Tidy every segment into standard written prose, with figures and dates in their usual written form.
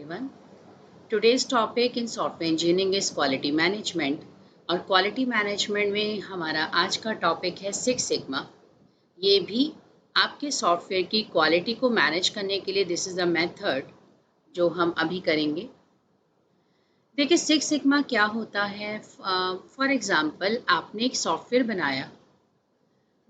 everyone. Today's topic in software engineering is quality management और quality management में हमारा आज का टॉपिक है सिक्स सिग्मा। ये भी आपके सॉफ्टवेयर की क्वालिटी को मैनेज करने के लिए दिस इज़ द मेथड जो हम अभी करेंगे। देखिए सिक्स सिग्मा क्या होता है। फॉर एग्जांपल आपने एक सॉफ्टवेयर बनाया,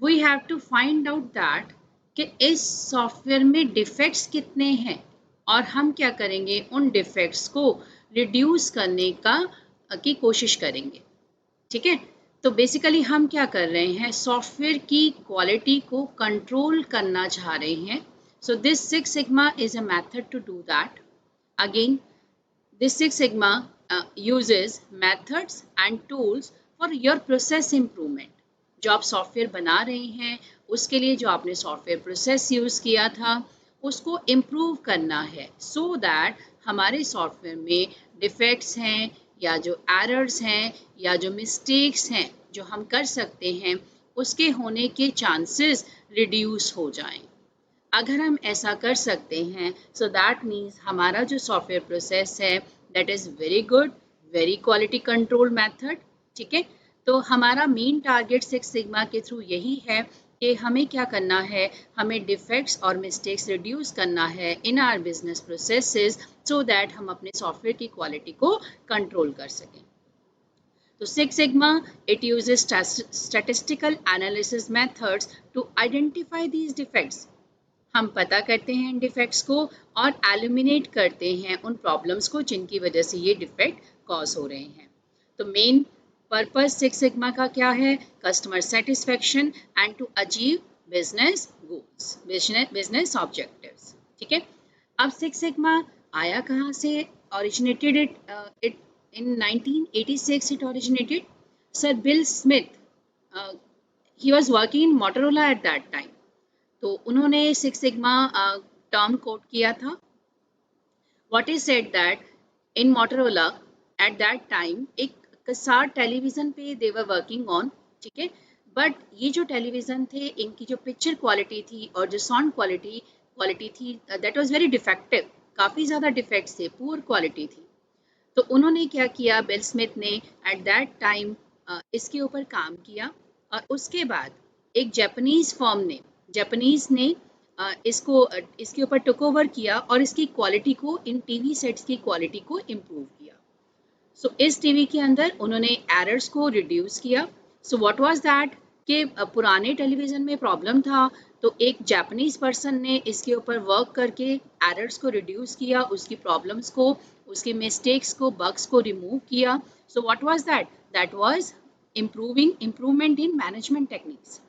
we have to find out that कि इस सॉफ्टवेयर में डिफेक्ट्स कितने हैं और हम क्या करेंगे, उन डिफेक्ट्स को रिड्यूस करने की कोशिश करेंगे। ठीक है, तो बेसिकली हम क्या कर रहे हैं, सॉफ्टवेयर की क्वालिटी को कंट्रोल करना चाह रहे हैं। So this six sigma is a method to do that. Again this six sigma uses methods and tools for your process improvement। जो आप सॉफ्टवेयर बना रहे हैं उसके लिए जो आपने सॉफ्टवेयर प्रोसेस यूज़ किया था उसको इम्प्रूव करना है, सो दैट हमारे सॉफ्टवेयर में डिफेक्ट्स हैं या जो एरर्स हैं या जो मिस्टेक्स हैं जो हम कर सकते हैं उसके होने के चांसेस रिड्यूस हो जाएं। अगर हम ऐसा कर सकते हैं सो दैट मीन्स हमारा जो सॉफ्टवेयर प्रोसेस है that is very good, very quality control method. ठीक है, तो हमारा मेन टारगेट सिक्स सिग्मा के थ्रू यही है कि हमें क्या करना है, हमें डिफेक्ट्स और मिस्टेक्स रिड्यूस करना है in our business processes so that हम अपने सॉफ्टवेयर की क्वालिटी को कंट्रोल कर सकें। तो six sigma it uses statistical analysis methods to identify these defects. हम पता करते हैं इन डिफेक्ट्स को और एलिमिनेट करते हैं उन प्रॉब्लम्स को जिनकी वजह से ये डिफेक्ट कॉज हो रहे हैं। तो मेन पर्पस सिक्स सिग्मा का क्या है, customer satisfaction and to achieve business goals, business objectives. ठीक है, अब सिक्स सिग्मा आया कहाँ से, originated it in 1986 it originated. Sir Bill Smith he was working in Motorola at that time, तो उन्होंने सिक्स सिग्मा टर्म कोट किया था। What is said that in Motorola at that time एक कसार television पे दे वर वर्किंग ऑन। ठीक है, but ये जो टेलीविज़न थे इनकी जो पिक्चर क्वालिटी थी और जो साउंड क्वालिटी थी दैट वाज वेरी डिफेक्टिव, काफ़ी ज़्यादा डिफेक्ट्स थे, पुअर क्वालिटी थी। तो उन्होंने क्या किया, बिल स्मिथ ने एट दैट टाइम इसके ऊपर काम किया और उसके बाद एक जापानीज़ ने इसके ऊपर टुक ओवर किया और इसकी क्वालिटी को, इन टीवी सेट्स की क्वालिटी को इम्प्रूव किया। सो इस टीवी के अंदर उन्होंने एरर्स को रिड्यूस किया। सो व्हाट वाज दैट कि पुराने टेलीविज़न में प्रॉब्लम था, तो एक जापानीज़ पर्सन ने इसके ऊपर वर्क करके एरर्स को रिड्यूस किया, उसकी प्रॉब्लम्स को, उसके मिस्टेक्स को, बग्स को रिमूव किया। So what was that, that was improvement in management techniques.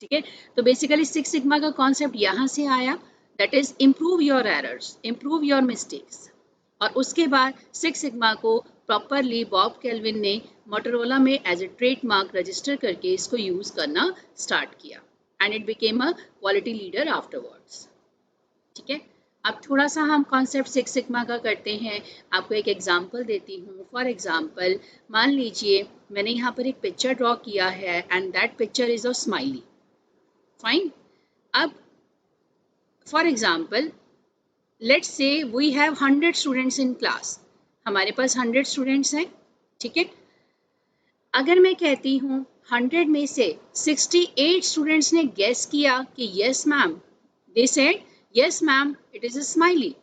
ठीक है, तो बेसिकली सिक्स सिग्मा का कॉन्सेप्ट यहाँ से आया, that is improve your errors, improve your mistakes. और उसके बाद सिक्स सिग्मा को प्रॉपरली बॉब केल्विन ने मोटोरोला में एज ए ट्रेडमार्क रजिस्टर करके इसको यूज़ करना स्टार्ट किया and it became a quality leader afterwards. ठीक है, अब थोड़ा सा हम कॉन्सेप्ट सिक्स सिग्मा का करते हैं। आपको एक एग्जांपल देती हूँ। फॉर एग्जांपल मान लीजिए मैंने यहाँ पर एक पिक्चर ड्रॉ किया है and that picture is a smiley. Fine, अब for example let's say we have 100 students in class, हमारे पास 100 स्टूडेंट्स हैं। ठीक है, अगर मैं कहती हूँ 100 में से 68 स्टूडेंट्स ने गेस किया कि yes ma'am, they said yes ma'am it is a smiley.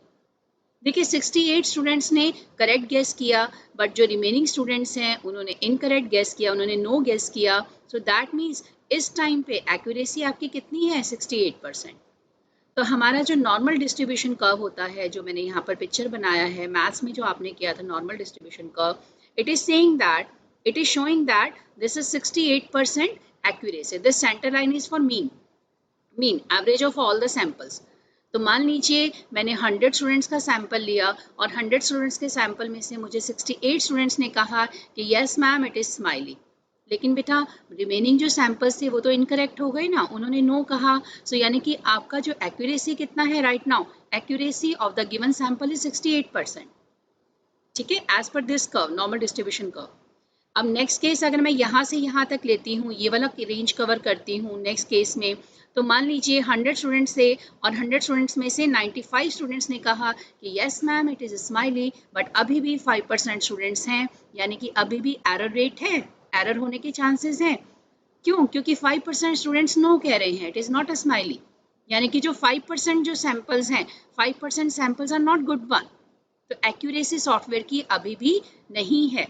देखिए 68 स्टूडेंट्स ने करेक्ट गेस किया, बट जो रिमेनिंग स्टूडेंट्स हैं उन्होंने इनकरेक्ट गेस किया, उन्होंने नो गेस किया। सो दैट मीन्स इस टाइम पे एक्यूरेसी आपकी कितनी है, 68%। तो हमारा जो नॉर्मल डिस्ट्रीब्यूशन कर्व होता है, जो मैंने यहाँ पर पिक्चर बनाया है, मैथ्स में जो आपने किया था normal distribution curve, it is saying that, it is showing that this is 68% accuracy. This centre line is for mean average of all the samples. तो मान लीजिए मैंने 100 स्टूडेंट्स का सैंपल लिया और 100 स्टूडेंट्स के सैंपल में से मुझे 68 स्टूडेंट्स ने कहा कि yes ma'am it is smiley, लेकिन बेटा रिमेनिंग जो सैंपल्स थे वो तो इनकरेक्ट हो गए ना, उन्होंने नो कहा। सो यानी कि आपका जो एक्यूरेसी कितना है right now, accuracy of the given sample is 68%। ठीक है, as per this curve, normal distribution curve. अब नेक्स्ट केस अगर मैं यहाँ से यहाँ तक लेती हूँ, ये वाला रेंज कवर करती हूँ नेक्स्ट केस में, तो मान लीजिए 100 स्टूडेंट्स थे और 100 स्टूडेंट्स में से 95 स्टूडेंट्स ने कहा कि yes ma'am it is smiley, but अभी भी 5% स्टूडेंट्स हैं, यानी कि अभी भी एरर रेट है, एरर होने के चांसेस हैं। क्यों? क्योंकि 5% स्टूडेंट्स नो कह रहे हैं, it is not a smiley, यानी कि जो 5% जो सैंपल्स हैं, 5% samples are not good one, तो एक्यूरेसी सॉफ्टवेयर की अभी भी नहीं है।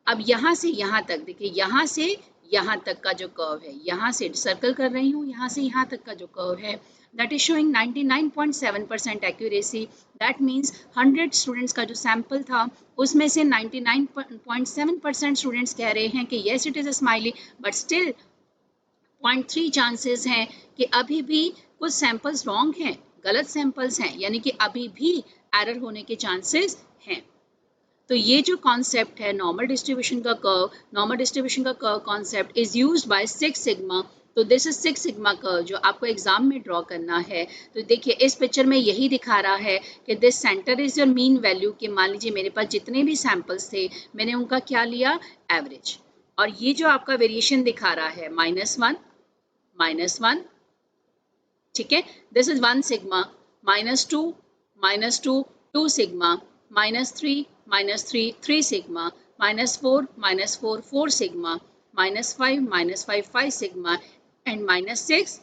अब यहाँ से यहाँ तक देखिए, यहाँ से यहाँ तक का जो कर्व है, यहाँ से सर्कल कर रही हूँ, यहाँ से यहाँ तक का जो कर्व है, that is showing 99.7% accuracy. That means 100 students का जो सैंपल था उसमें से 99.7% स्टूडेंट्स कह रहे हैं कि yes it is a smiley, but still 0.3 chances हैं कि अभी भी कुछ सैंपल्स रॉन्ग हैं, गलत सैंपल्स हैं, यानी कि अभी भी एरर होने के चांसेस हैं। तो ये जो कॉन्सेप्ट है नॉर्मल डिस्ट्रीब्यूशन का कर्व, नॉर्मल डिस्ट्रीब्यूशन का curve concept is used by 6 sigma. तो दिस इज 6 सिग्मा कर्व जो आपको एग्जाम में ड्रॉ करना है। तो देखिए इस पिक्चर में यही दिखा रहा है कि this centre is your mean value, कि मान लीजिए मेरे पास जितने भी सैंपल्स थे मैंने उनका क्या लिया, एवरेज, और ये जो आपका वेरिएशन दिखा रहा है -1, ठीक है, this is 1 sigma, -2, 2 sigma, -3, 3 sigma, -4, 4 sigma, -5, 5 sigma, and -6,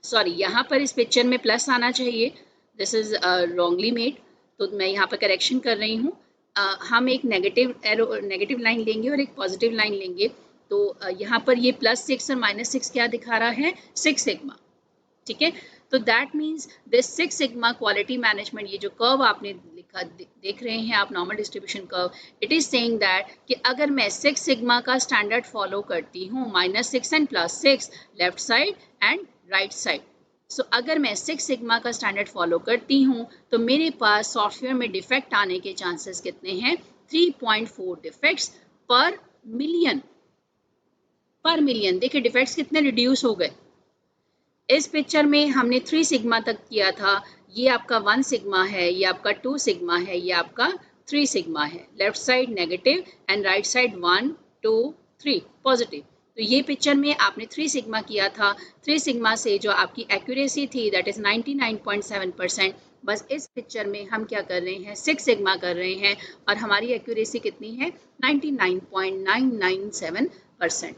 sorry यहाँ पर इस पिक्चर में प्लस आना चाहिए, दिस इज रॉन्गली मेड, तो मैं यहाँ पर करेक्शन कर रही हूँ। हम एक नेगेटिव लाइन लेंगे और एक पॉजिटिव लाइन लेंगे, तो यहाँ पर ये +6 और -6 क्या दिखा रहा है, 6 सिग्मा, ठीक है। तो that means this 6 sigma quality management, ये जो कर्व आपने लिखा देख रहे हैं आप, normal distribution curve, it is saying that कि अगर मैं 6 सिग्मा का स्टैंडर्ड फॉलो करती हूँ, -6 and +6 left side and right side, so अगर मैं 6 सिग्मा का स्टैंडर्ड फॉलो करती हूँ तो मेरे पास सॉफ्टवेयर में डिफेक्ट आने के चांसेस कितने हैं, 3.4 डिफेक्ट्स पर मिलियन। देखिए डिफेक्ट्स कितने रिड्यूस हो गए। इस पिक्चर में हमने 3 सिग्मा तक किया था, ये आपका 1 सिग्मा है, ये आपका 2 सिग्मा है, ये आपका 3 सिग्मा है, left side negative and right side 1, 2, 3 positive. तो ये पिक्चर में आपने 3 सिग्मा किया था, 3 सिग्मा से जो आपकी एक्यूरेसी थी दैट इज 99.7%। बस इस पिक्चर में हम क्या कर रहे हैं, 6 सिग्मा कर रहे हैं और हमारी एक्यूरेसी कितनी है, 99.997%।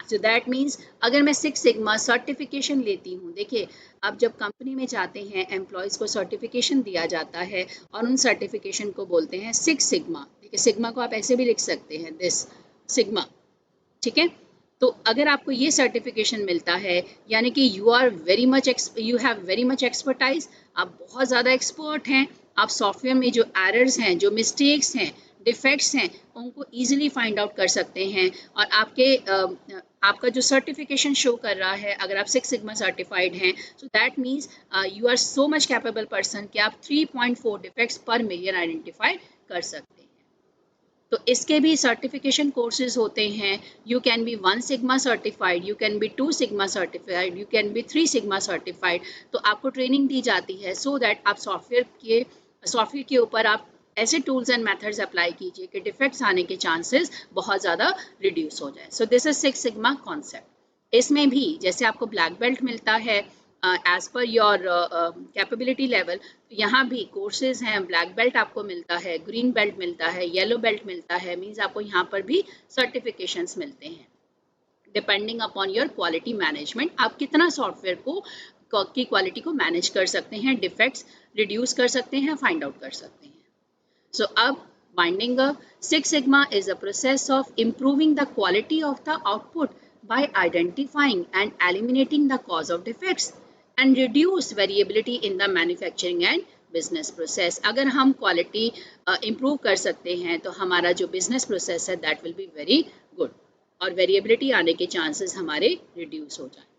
सो दैट मीन्स अगर मैं 6 सिग्मा सर्टिफिकेशन लेती हूँ, देखिए अब जब कंपनी में जाते हैं एम्प्लॉयज़ को सर्टिफिकेशन दिया जाता है और उन सर्टिफिकेशन को बोलते हैं 6 सिग्मा। देखिए सिग्मा को आप ऐसे भी लिख सकते हैं, दिस सिग्मा, ठीक है। तो अगर आपको ये सर्टिफिकेशन मिलता है यानी कि you have very much expertise, आप बहुत ज़्यादा एक्सपर्ट हैं, आप सॉफ्टवेयर में जो एरर्स हैं, जो मिस्टेक्स हैं, डिफेक्ट्स हैं, उनको ईजिली फाइंड आउट कर सकते हैं। और आपका जो सर्टिफिकेशन शो कर रहा है, अगर आप 6 सिग्मा सर्टिफाइड हैं, so that means you are so much capable person कि आप 3.4 डिफेक्ट्स पर मिलियन आइडेंटिफाई कर सकते हैं। तो इसके भी सर्टिफिकेशन कोर्सेज होते हैं, you can be 1 sigma certified, you can be 2 sigma certified, you can be 3 sigma certified. तो आपको ट्रेनिंग दी जाती है सो दैट आप सॉफ्टवेयर के ऊपर आप ऐसे टूल्स एंड मेथड्स अप्लाई कीजिए कि डिफेक्ट्स आने के चांसेस बहुत ज़्यादा रिड्यूस हो जाए। So this is 6 sigma concept. इसमें भी जैसे आपको ब्लैक बेल्ट मिलता है as per your capability level, यहाँ भी कोर्सेज हैं, ब्लैक बेल्ट आपको मिलता है, ग्रीन बेल्ट मिलता है, येलो बेल्ट मिलता है, मीन्स आपको यहाँ पर भी सर्टिफिकेशंस मिलते हैं depending upon your quality management. आप कितना सॉफ्टवेयर की क्वालिटी को मैनेज कर सकते हैं, डिफेक्ट्स रिड्यूस कर सकते हैं, फाइंड आउट कर सकते हैं। सो अब winding up, 6 sigma is a process of improving the quality of the output by identifying and eliminating the cause of defects and reduce variability in the manufacturing and business process। अगर हम quality improve कर सकते हैं तो हमारा जो business process है that will be very good और वेरिएबिलिटी आने के चांसेस हमारे रिड्यूस हो जाएंगे।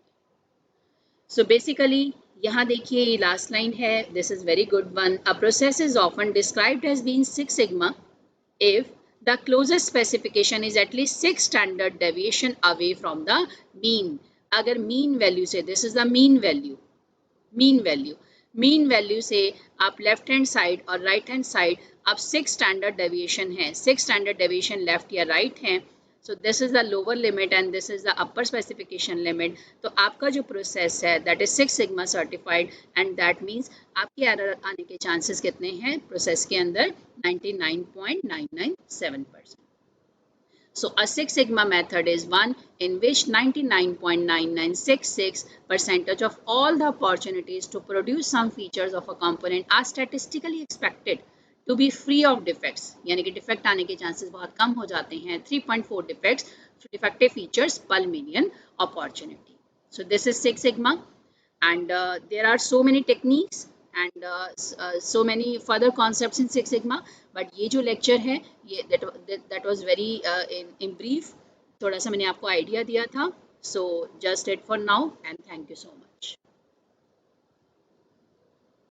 सो बेसिकली यहाँ देखिए ये लास्ट लाइन है, this is very good one, a process is often described as being 6 sigma if the closest specification is at least 6 standard deviation away from the mean। अगर mean value से, this is the mean value, mean value से आप left hand side और right hand side आप 6 standard deviation है, 6 standard deviation left या right है। So this is the lower limit and this is the upper specification limit. तो आपका जो प्रोसेस है that is 6 sigma certified and that means आपके एरर आने के चांसेस कितने हैं प्रोसेस के अंदर 99.997%। So a Six Sigma method is one in which 99.9966% of all the opportunities to produce some features of a component are statistically expected to be free of defects. यानी कि defect आने के chances बहुत कम हो जाते हैं। 3.4 defects defective features per million opportunity. So this is Six Sigma and there are so many techniques and so many further concepts in Six Sigma, but ये जो lecture है ये that was very in brief, थोड़ा सा मैंने आपको idea दिया था. So just it for now and thank you so much.